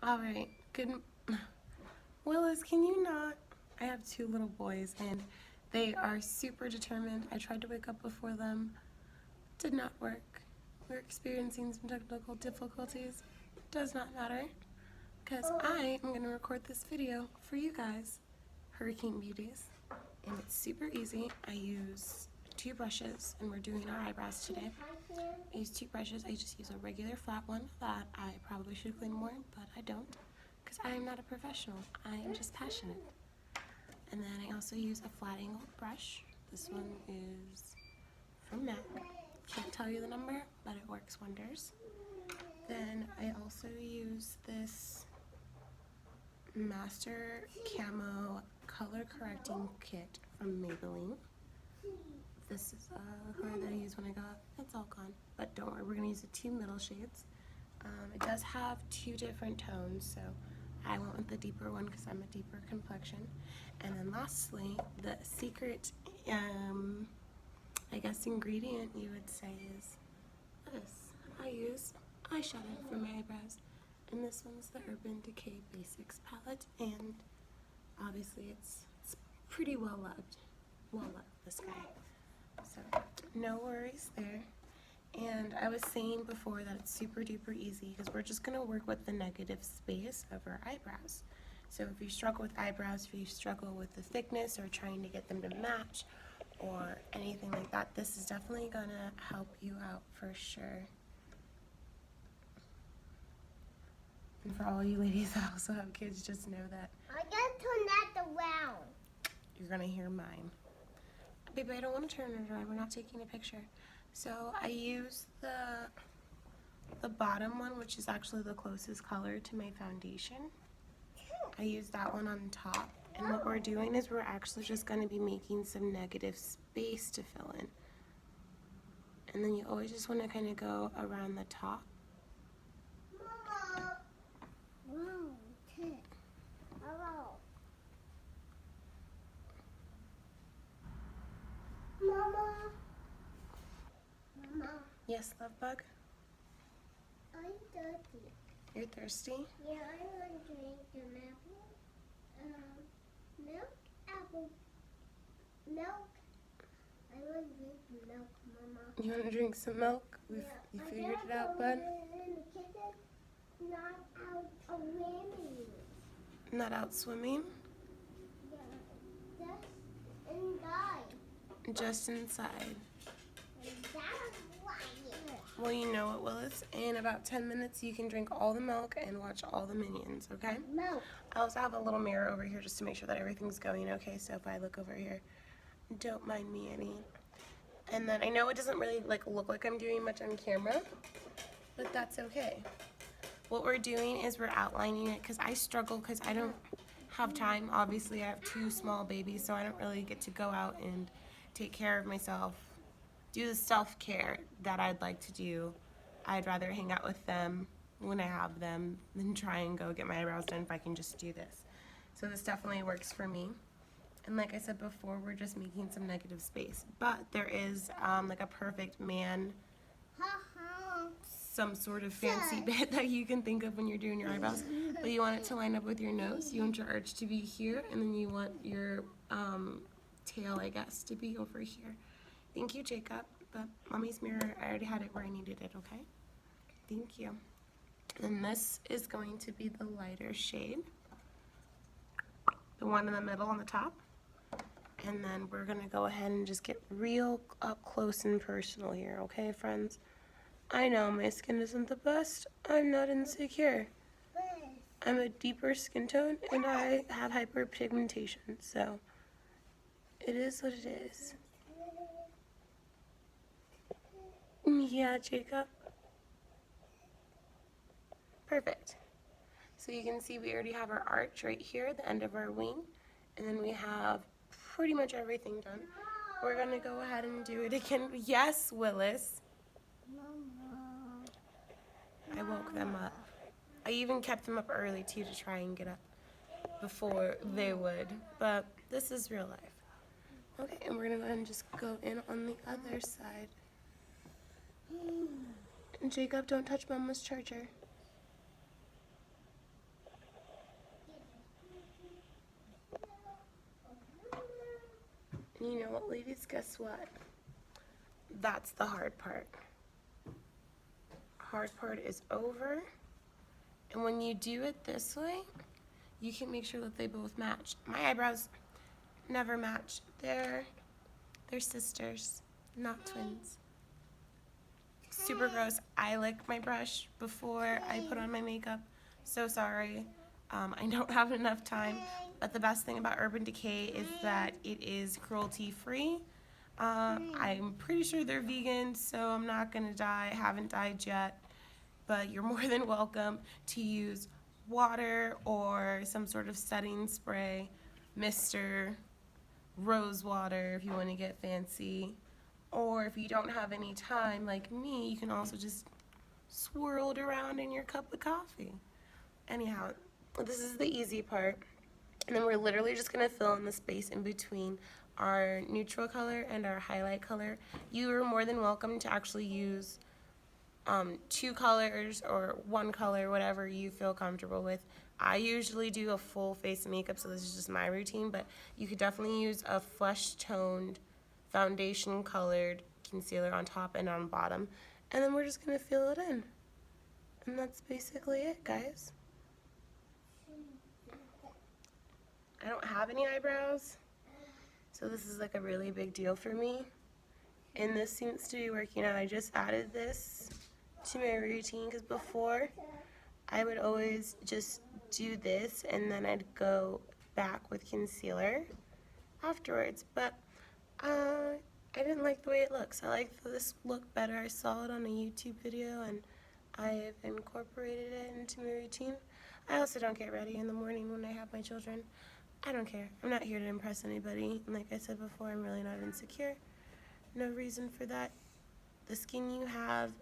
All right. Good. Willis, can you not? I have two little boys and they are super determined. I tried to wake up before them. Did not work. We're experiencing some technical difficulties. Does not matter because I am going to record this video for you guys, Hurricane Beauties. And it's super easy. I use two brushes and we're doing our eyebrows today. I use two brushes. I just use a regular flat one that I probably should clean more, but I don't because I am not a professional. I am just passionate. And then I also use a flat angled brush. This one is from MAC. Can't tell you the number, but it works wonders. Then I also use this Master Camo color correcting kit from Maybelline. This is a color that I used when I got, it's all gone, but don't worry, we're going to use the two middle shades. It does have two different tones, so I went with the deeper one because I'm a deeper complexion. And then lastly, the secret, I guess ingredient you would say is this. I use eyeshadow for my eyebrows. And this one's the Urban Decay Basics palette, and obviously it's pretty well loved. This guy. So no worries there. And I was saying before that it's super duper easy because we're just going to work with the negative space of our eyebrows. So if you struggle with eyebrows, if you struggle with the thickness or trying to get them to match or anything like that, this is definitely going to help you out for sure. And for all you ladies that also have kids, just know that I gotta turn that around. you're going to hear mine. Baby, I don't want to turn it around. We're not taking a picture. So I use the bottom one, which is actually the closest color to my foundation. I use that one on top. And what we're doing is we're actually just going to be making some negative space to fill in. And then you always just want to kind of go around the top. Mama. Wow, okay. Hello. Mama. Mama. Yes, love bug? I'm thirsty. You're thirsty? Yeah, I want to drink an apple. Milk, apple, milk. I want to drink some milk, Mama. You want to drink some milk? You figured it out, bud? Not out swimming. Not out swimming? Yeah, just inside. Just inside. And that's why. Well, you know what, Willis? In about 10 minutes, you can drink all the milk and watch all the Minions, okay? Milk. I also have a little mirror over here just to make sure that everything's going okay, so if I look over here, don't mind me any. And then I know it doesn't really look like I'm doing much on camera, but that's okay. What we're doing is we're outlining it because I struggle because I don't have time. Obviously, I have two small babies, so I don't really get to go out and take care of myself, do the self-care that I'd like to do. I'd rather hang out with them when I have them than try and go get my eyebrows done if I can just do this. So this definitely works for me. And like I said before, we're just making some negative space. But there is like a perfect man, some sort of fancy bit that you can think of when you're doing your eyebrows. But you want it to line up with your nose. You want your arch to be here, and then you want your tail, I guess, to be over here. Thank you, Jacob. But Mommy's mirror, I already had it where I needed it, okay? Thank you. And this is going to be the lighter shade. The one in the middle on the top. And then we're going to go ahead and just get real up close and personal here, okay, friends? I know my skin isn't the best. I'm not insecure. I'm a deeper skin tone and I have hyperpigmentation, so it is what it is. Yeah, Jacob. Perfect. So you can see we already have our arch right here, the end of our wing, and then we have pretty much everything done. We're gonna go ahead and do it again. Yes, Willis. I woke them up. I even kept them up early too to try and get up before they would, but this is real life. Okay, and we're gonna go ahead and just go in on the other side. And Jacob, don't touch Mama's charger. ladies, guess what? That's the hard part. Hard part is over. And when you do it this way, you can make sure that they both match. My eyebrows never match. They're sisters, not twins. Super gross. I lick my brush before I put on my makeup. So sorry. I don't have enough time. But the best thing about Urban Decay is that it is cruelty free. I'm pretty sure they're vegan, so I'm not gonna die. I haven't died yet. But you're more than welcome to use water or some sort of setting spray, mister, rose water if you want to get fancy. Or if you don't have any time like me, you can also just swirl it around in your cup of coffee. Anyhow, this is the easy part. And then we're literally just going to fill in the space in between our neutral color and our highlight color. You are more than welcome to actually use 2 colors or 1 color, whatever you feel comfortable with. I usually do a full face of makeup, so this is just my routine, but you could definitely use a flesh toned foundation colored concealer on top and on bottom. And then we're just going to fill it in. And that's basically it, guys. I don't have any eyebrows, so this is like a really big deal for me. And this seems to be working out. I just added this to my routine because before I would always just do this and then I'd go back with concealer afterwards. But I didn't like the way it looks. I like this look better. I saw it on a YouTube video and I've incorporated it into my routine. I also don't get ready in the morning when I have my children. I don't care. I'm not here to impress anybody. And like I said before, I'm really not insecure. No reason for that. The skin you have,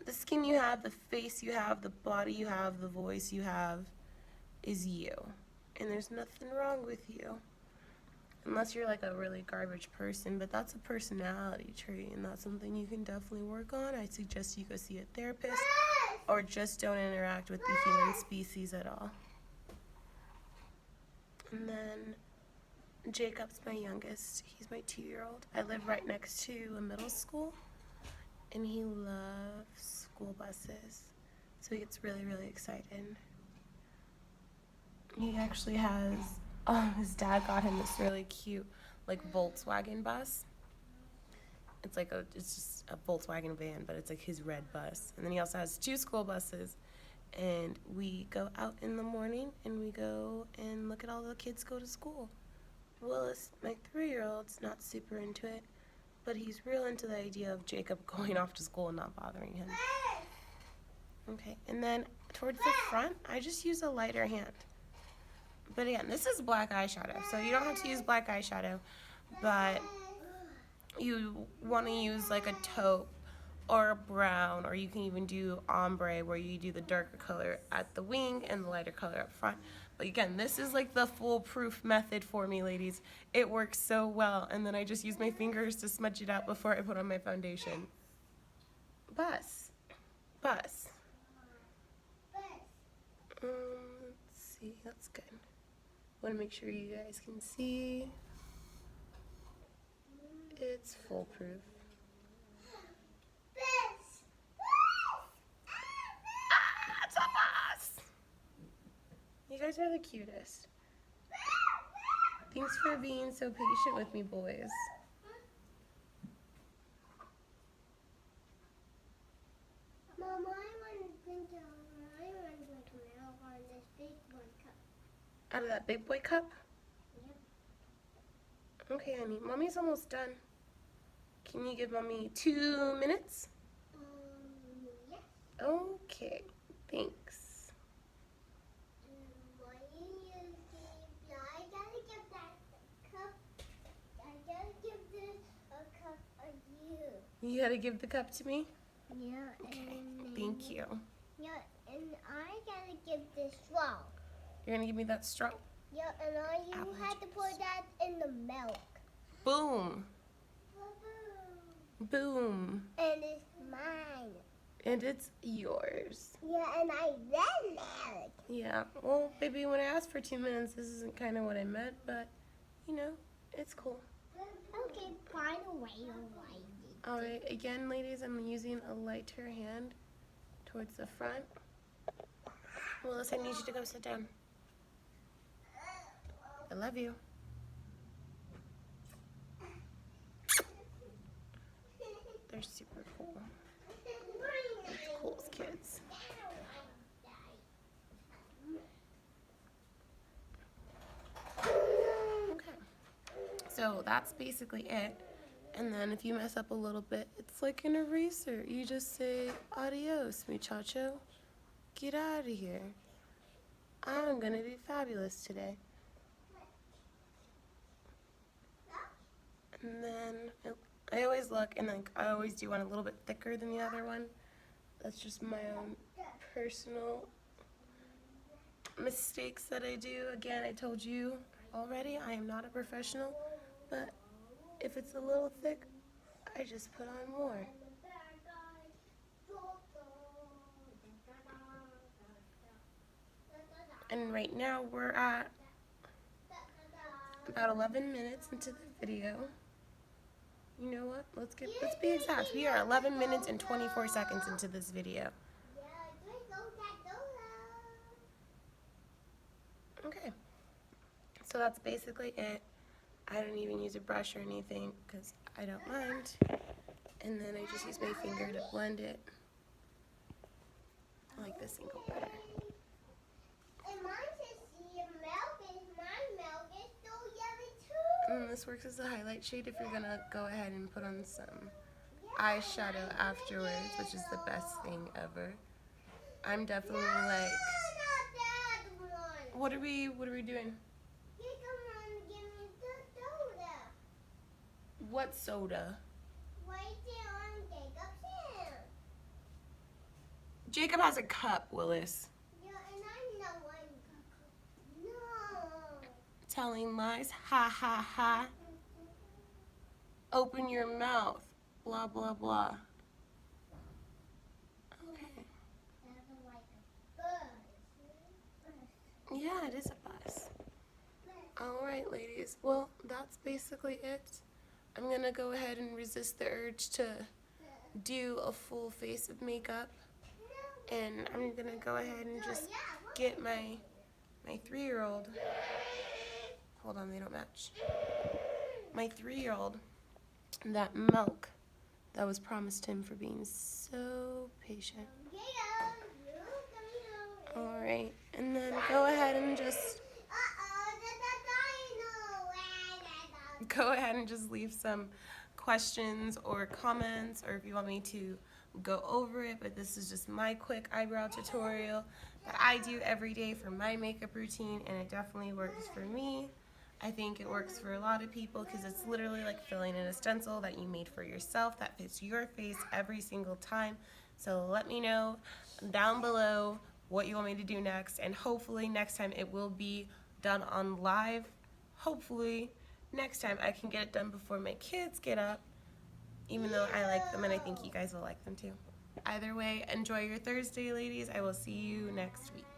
the face you have, the body you have, the voice you have is you. And there's nothing wrong with you. Unless you're like a really garbage person, but that's a personality trait and that's something you can definitely work on. I suggest you go see a therapist or just don't interact with the human species at all. And then Jacob's my youngest. He's my 2-year-old. I live right next to a middle school and he loves school buses. So he gets really, really excited. He actually has, his dad got him this really cute, like, Volkswagen bus. It's just a Volkswagen van, but it's like his red bus. And then he also has 2 school buses. And we go out in the morning and we go and look at all the kids go to school. Willis, my 3-year-old's not super into it, but he's real into the idea of Jacob going off to school and not bothering him. Okay, and then towards the front, I just use a lighter hand. But again, this is black eyeshadow, so you don't have to use black eyeshadow, but you want to use like a taupe or a brown, or you can even do ombre where you do the darker color at the wing and the lighter color up front. But again, this is like the foolproof method for me, ladies. It works so well, and then I just use my fingers to smudge it out before I put on my foundation. Bus. Let's see, that's good. Want to make sure you guys can see. It's foolproof. It's a bus! You guys are the cutest. Thanks for being so patient with me, boys. Mom, I want to drink milk on this big boy cup. Out of that big boy cup? Yep. Okay, honey. Mommy's almost done. Can you give Mommy 2 minutes? Yes. Okay, thanks. I gotta give that cup. I gotta give this a cup of you. You gotta give the cup to me? Yeah. Okay, thank you. Yeah, and I gotta give this straw. You're gonna give me that straw? Yeah, and you Apple had to juice. put that in the milk. Boom. Boom. And it's mine. And it's yours. Yeah, and I read milk. Yeah, well, baby, when I asked for 2 minutes, this isn't kind of what I meant, but, you know, it's cool. Okay, find a way to light it. Alright, again, ladies, I'm using a lighter hand towards the front. Willis, I need you to go sit down. I love you. They're super cool. Cool as kids. Okay. So that's basically it. And then if you mess up a little bit, it's like an eraser. You just say, adios, muchacho. Get out of here. I'm gonna be fabulous today. And then I always look, and like I always do one a little bit thicker than the other one. That's just my own personal mistakes that I do. Again, I told you already, I am not a professional, but if it's a little thick, I just put on more. And right now we're at about 11 minutes into the video. You know what? Let's be exact. We are 11 minutes and 24 seconds into this video. Okay. So that's basically it. I don't even use a brush or anything because I don't mind. And then I just use my finger to blend it. I like this single better. And this works as a highlight shade if you're gonna go ahead and put on some eyeshadow afterwards, which is the best thing ever. I'm definitely like, what are we doing? What soda? Jacob has a cup, Willis. Telling lies, ha ha ha. Open your mouth, blah blah blah. Okay. Yeah, it is a bus. Alright, ladies. Well, that's basically it. I'm gonna go ahead and resist the urge to do a full face of makeup. And I'm gonna go ahead and just get my 3-year-old. Hold on, they don't match. My 3-year-old that milk that was promised him for being so patient. Alright, and then go ahead and just leave some questions or comments, or if you want me to go over it, but this is just my quick eyebrow tutorial that I do every day for my makeup routine, and it definitely works for me. I think it works for a lot of people because it's literally like filling in a stencil that you made for yourself that fits your face every single time. So let me know down below what you want me to do next, and hopefully next time it will be done on live. Hopefully next time I can get it done before my kids get up, even though I like them and I think you guys will like them too. Either way, enjoy your Thursday, ladies. I will see you next week.